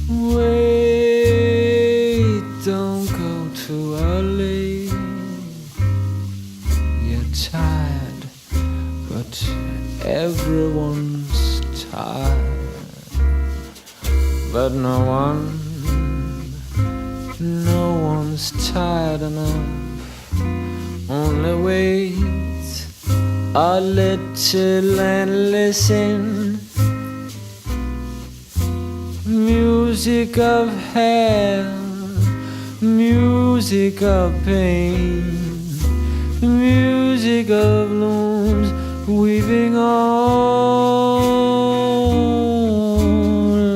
Wait, don't go too early. You're tired, but everyone's tired. But no one's tired enough. Only wait a little and listen. Music of hell, music of pain, music of looms weaving all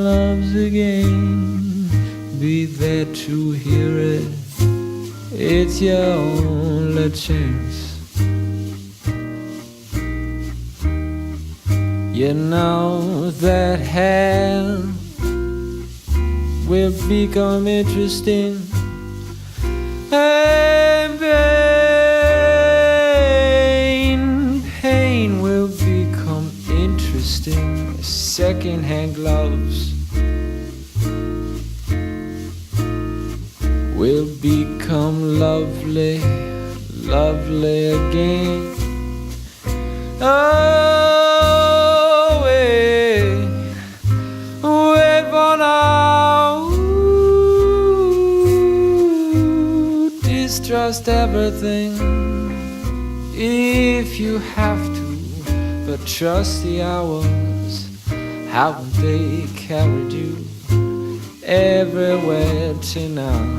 loves again. Be there to hear it, it's your only chance. You know that hell will become interesting, and pain will become interesting. Second-hand gloves will become lovely, lovely again. Oh, wait for now. Distrust everything if you have to, but trust the hours. Haven't they carried you everywhere till now?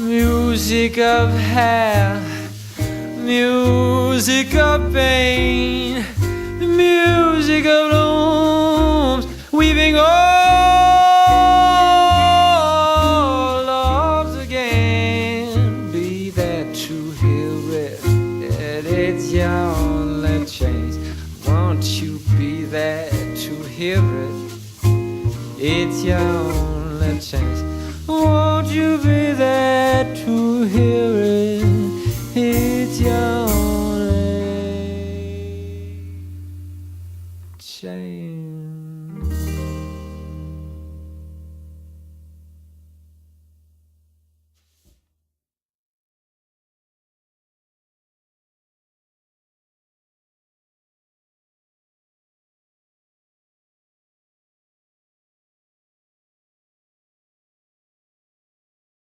Music of hell, music of pain, music of looms weaving all loves again. Be there to hear it, it's your only chance. Won't you be there to hear it? It's your only chance. Won't you be